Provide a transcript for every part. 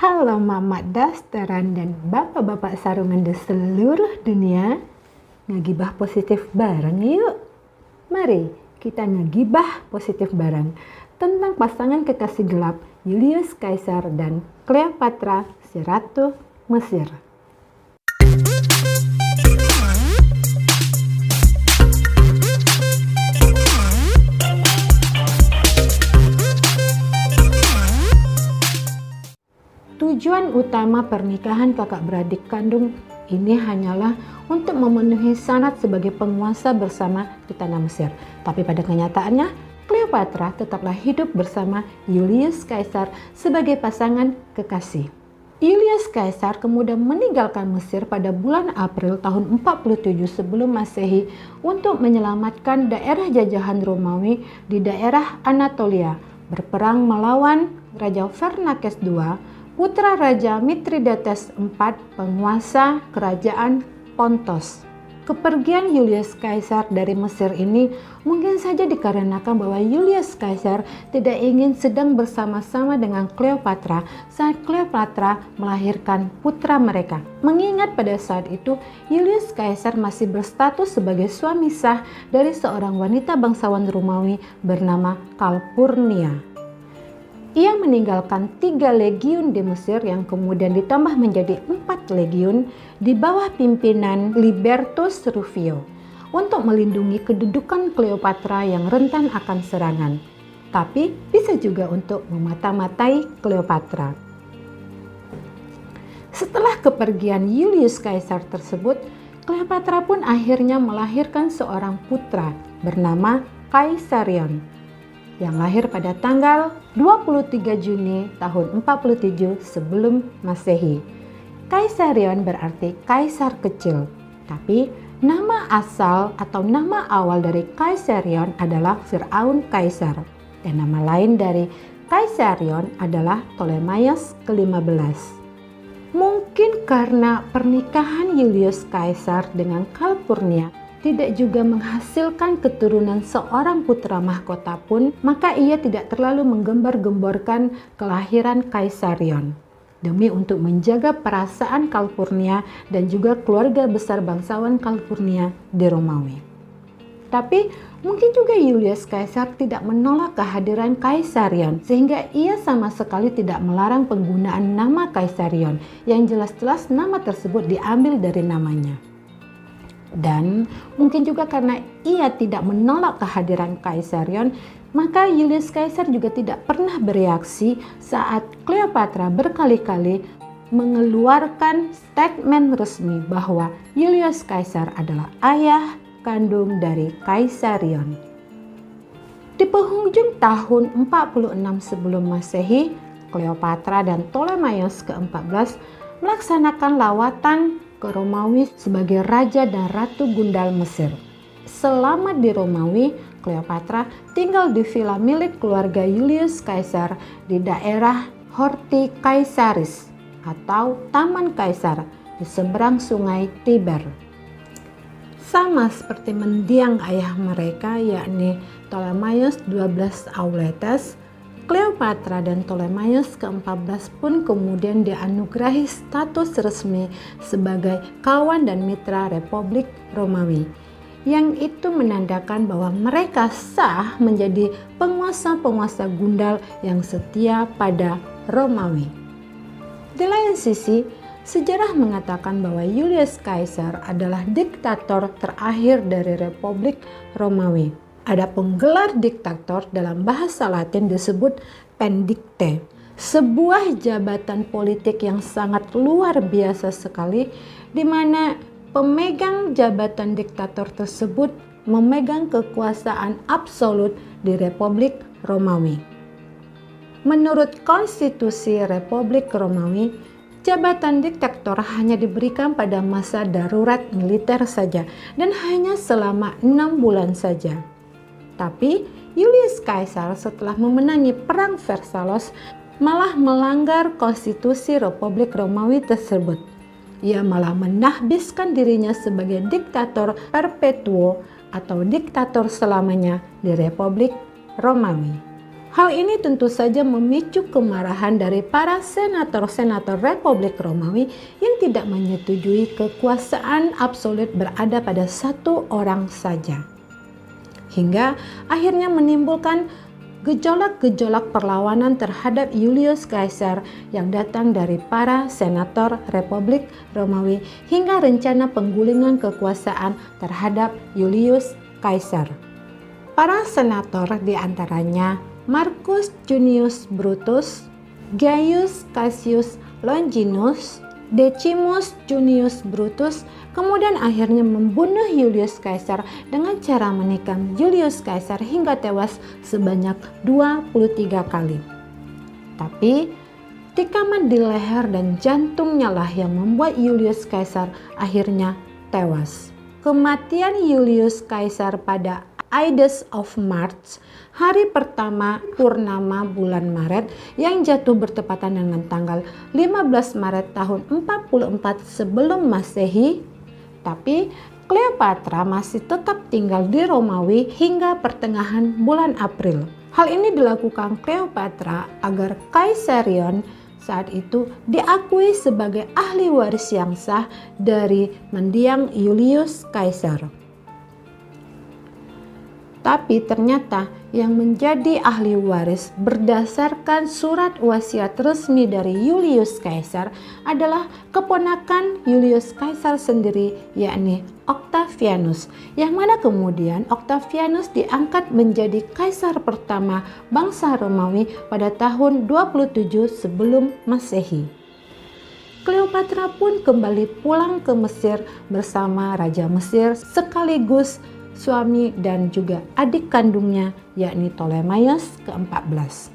Halo Mama Dasteran dan Bapak-Bapak Sarungan di seluruh dunia. Ngegibah positif bareng yuk. Mari kita ngegibah positif bareng tentang pasangan kekasih gelap Julius Caesar dan Cleopatra si Ratu Mesir. Tujuan utama pernikahan kakak beradik kandung ini hanyalah untuk memenuhi syarat sebagai penguasa bersama di tanah Mesir. Tapi pada kenyataannya, Cleopatra tetaplah hidup bersama Julius Caesar sebagai pasangan kekasih. Julius Caesar kemudian meninggalkan Mesir pada bulan April tahun 47 sebelum Masehi untuk menyelamatkan daerah jajahan Romawi di daerah Anatolia, berperang melawan Raja Vernakes II, putra Raja Mithridates IV, penguasa kerajaan Pontos. Kepergian Julius Caesar dari Mesir ini mungkin saja dikarenakan bahwa Julius Caesar tidak ingin sedang bersama-sama dengan Cleopatra saat Cleopatra melahirkan putra mereka. Mengingat pada saat itu Julius Caesar masih berstatus sebagai suami sah dari seorang wanita bangsawan Romawi bernama Calpurnia. Ia meninggalkan 3 legiun di Mesir yang kemudian ditambah menjadi 4 legiun di bawah pimpinan Libertus Rufio untuk melindungi kedudukan Cleopatra yang rentan akan serangan, tapi bisa juga untuk memata-matai Cleopatra. Setelah kepergian Julius Caesar tersebut, Cleopatra pun akhirnya melahirkan seorang putra bernama Caesarion yang lahir pada tanggal 23 Juni tahun 47 sebelum Masehi. Caesarion berarti kaisar kecil, tapi nama asal atau nama awal dari Caesarion adalah Firaun Kaisar, dan nama lain dari Caesarion adalah Ptolemaios ke-15. Mungkin karena pernikahan Julius Caesar dengan Calpurnia tidak juga menghasilkan keturunan seorang putra mahkota pun, maka ia tidak terlalu menggembar-gemborkan kelahiran Caesarion demi untuk menjaga perasaan Calpurnia dan juga keluarga besar bangsawan Calpurnia di Romawi. Tapi mungkin juga Julius Caesar tidak menolak kehadiran Caesarion sehingga ia sama sekali tidak melarang penggunaan nama Caesarion yang jelas-jelas nama tersebut diambil dari namanya. Dan mungkin juga karena ia tidak menolak kehadiran Caesarion, maka Julius Caesar juga tidak pernah bereaksi saat Cleopatra berkali-kali mengeluarkan statement resmi bahwa Julius Caesar adalah ayah kandung dari Caesarion. Di penghujung tahun 46 sebelum Masehi, Cleopatra dan Ptolemaios ke-14 melaksanakan lawatan ke Romawi sebagai raja dan ratu Gundal Mesir. Selama di Romawi, Cleopatra tinggal di villa milik keluarga Julius Caesar di daerah Horti Caesaris atau Taman Kaisar di seberang sungai Tiber. Sama seperti mendiang ayah mereka yakni Ptolemaios 12 Auletes, Cleopatra dan Ptolemaios ke-14 pun kemudian dianugerahi status resmi sebagai kawan dan mitra Republik Romawi, yang itu menandakan bahwa mereka sah menjadi penguasa-penguasa Gundal yang setia pada Romawi. Di lain sisi, sejarah mengatakan bahwa Julius Caesar adalah diktator terakhir dari Republik Romawi. Ada penggelar diktator dalam bahasa Latin disebut pendicte, sebuah jabatan politik yang sangat luar biasa sekali, di mana pemegang jabatan diktator tersebut memegang kekuasaan absolut di Republik Romawi. Menurut konstitusi Republik Romawi, jabatan diktator hanya diberikan pada masa darurat militer saja dan hanya selama 6 bulan saja. Tapi Julius Caesar setelah memenangi Perang Versailles malah melanggar konstitusi Republik Romawi tersebut. Ia malah menahbiskan dirinya sebagai diktator perpetuo atau diktator selamanya di Republik Romawi. Hal ini tentu saja memicu kemarahan dari para senator-senator Republik Romawi yang tidak menyetujui kekuasaan absolut berada pada satu orang saja. Hingga akhirnya menimbulkan gejolak-gejolak perlawanan terhadap Julius Caesar yang datang dari para senator Republik Romawi hingga rencana penggulingan kekuasaan terhadap Julius Caesar. Para senator diantaranya Marcus Junius Brutus, Gaius Cassius Longinus, Decimus Junius Brutus, kemudian akhirnya membunuh Julius Caesar dengan cara menikam Julius Caesar hingga tewas sebanyak 23 kali. Tapi tikaman di leher dan jantungnya lah yang membuat Julius Caesar akhirnya tewas. Kematian Julius Caesar pada Ides of March, hari pertama purnama bulan Maret yang jatuh bertepatan dengan tanggal 15 Maret tahun 44 sebelum Masehi. Tapi Cleopatra masih tetap tinggal di Romawi hingga pertengahan bulan April. Hal ini dilakukan Cleopatra agar Caesarion saat itu diakui sebagai ahli waris yang sah dari mendiang Julius Caesar. Tapi ternyata yang menjadi ahli waris berdasarkan surat wasiat resmi dari Julius Caesar adalah keponakan Julius Caesar sendiri, yakni Octavianus, yang mana kemudian Octavianus diangkat menjadi kaisar pertama bangsa Romawi pada tahun 27 sebelum Masehi. Cleopatra pun kembali pulang ke Mesir bersama Raja Mesir sekaligus suami dan juga adik kandungnya, yakni Ptolemaios ke-14.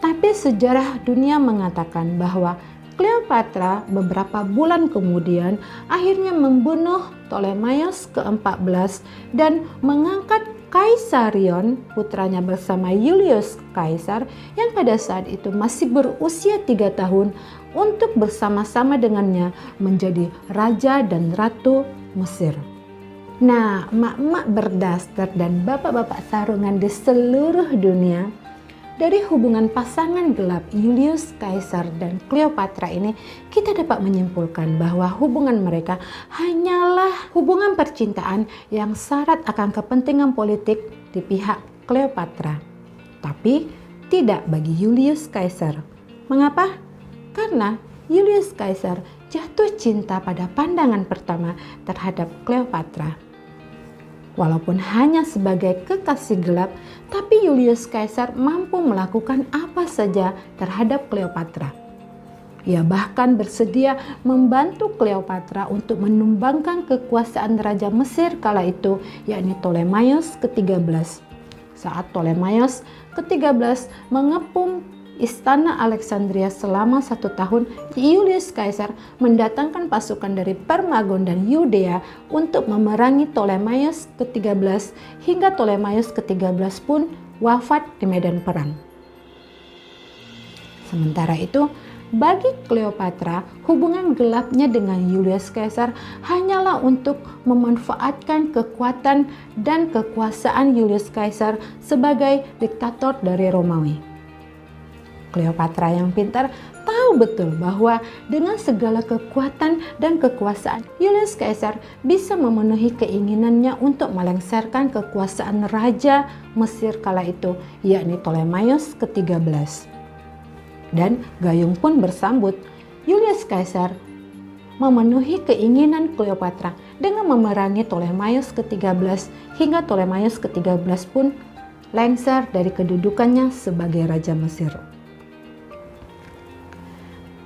Tapi sejarah dunia mengatakan bahwa Cleopatra beberapa bulan kemudian akhirnya membunuh Ptolemaios ke-14 dan mengangkat Caesarion, putranya bersama Julius Caesar yang pada saat itu masih berusia 3 tahun, untuk bersama-sama dengannya menjadi raja dan ratu Mesir. Nah, emak-emak berdaster dan bapak-bapak sarungan di seluruh dunia, dari hubungan pasangan gelap Julius Caesar dan Cleopatra ini, kita dapat menyimpulkan bahwa hubungan mereka hanyalah hubungan percintaan yang syarat akan kepentingan politik di pihak Cleopatra, tapi tidak bagi Julius Caesar. Mengapa? Karena Julius Caesar jatuh cinta pada pandangan pertama terhadap Cleopatra. Walaupun hanya sebagai kekasih gelap, tapi Julius Caesar mampu melakukan apa saja terhadap Cleopatra. Ia bahkan bersedia membantu Cleopatra untuk menumbangkan kekuasaan Raja Mesir kala itu, yakni Ptolemaios ke-13. Saat Ptolemaios ke-13 mengepung Istana Alexandria selama 1 tahun, Julius Caesar mendatangkan pasukan dari Permagon dan Yudea untuk memerangi Ptolemaios ke-13 hingga Ptolemaios ke-13 pun wafat di medan perang. Sementara itu, bagi Cleopatra, hubungan gelapnya dengan Julius Caesar hanyalah untuk memanfaatkan kekuatan dan kekuasaan Julius Caesar sebagai diktator dari Romawi. Cleopatra yang pintar tahu betul bahwa dengan segala kekuatan dan kekuasaan, Julius Caesar bisa memenuhi keinginannya untuk melengsarkan kekuasaan Raja Mesir kala itu, yakni Ptolemaios ke-13. Dan gayung pun bersambut. Julius Caesar memenuhi keinginan Cleopatra dengan memerangi Ptolemaios ke-13 hingga Ptolemaios ke-13 pun lengser dari kedudukannya sebagai Raja Mesir.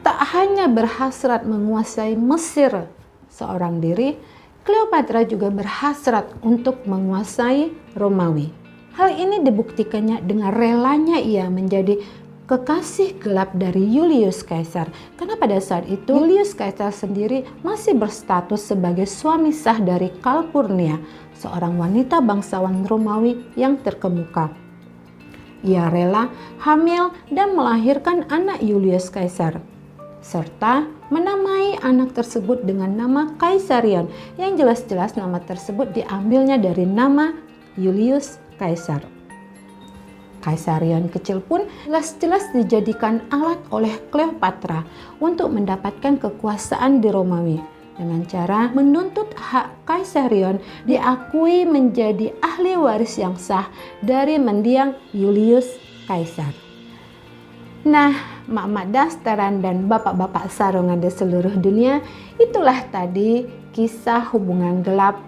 Tak hanya berhasrat menguasai Mesir seorang diri, Cleopatra juga berhasrat untuk menguasai Romawi. Hal ini dibuktikannya dengan relanya ia menjadi kekasih gelap dari Julius Caesar, karena pada saat itu Julius Caesar sendiri masih berstatus sebagai suami sah dari Calpurnia, seorang wanita bangsawan Romawi yang terkemuka. Ia rela hamil dan melahirkan anak Julius Caesar, serta menamai anak tersebut dengan nama Caesarion, yang jelas-jelas nama tersebut diambilnya dari nama Julius Caesar. Kaisarion kecil pun jelas-jelas dijadikan alat oleh Cleopatra untuk mendapatkan kekuasaan di Romawi dengan cara menuntut hak Kaisarion diakui menjadi ahli waris yang sah dari mendiang Julius Caesar. Nah, mak-mak dasteran dan bapak-bapak sarungan di seluruh dunia, itulah tadi kisah hubungan gelap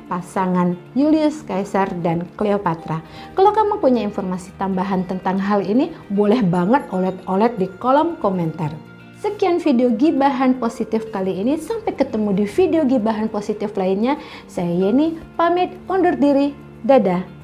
pasangan Julius Caesar dan Cleopatra. Kalau kamu punya informasi tambahan tentang hal ini, boleh banget olet-olet di kolom komentar. Sekian video gibahan positif kali ini. Sampai ketemu di video gibahan positif lainnya. Saya Yeni, pamit undur diri. Dadah.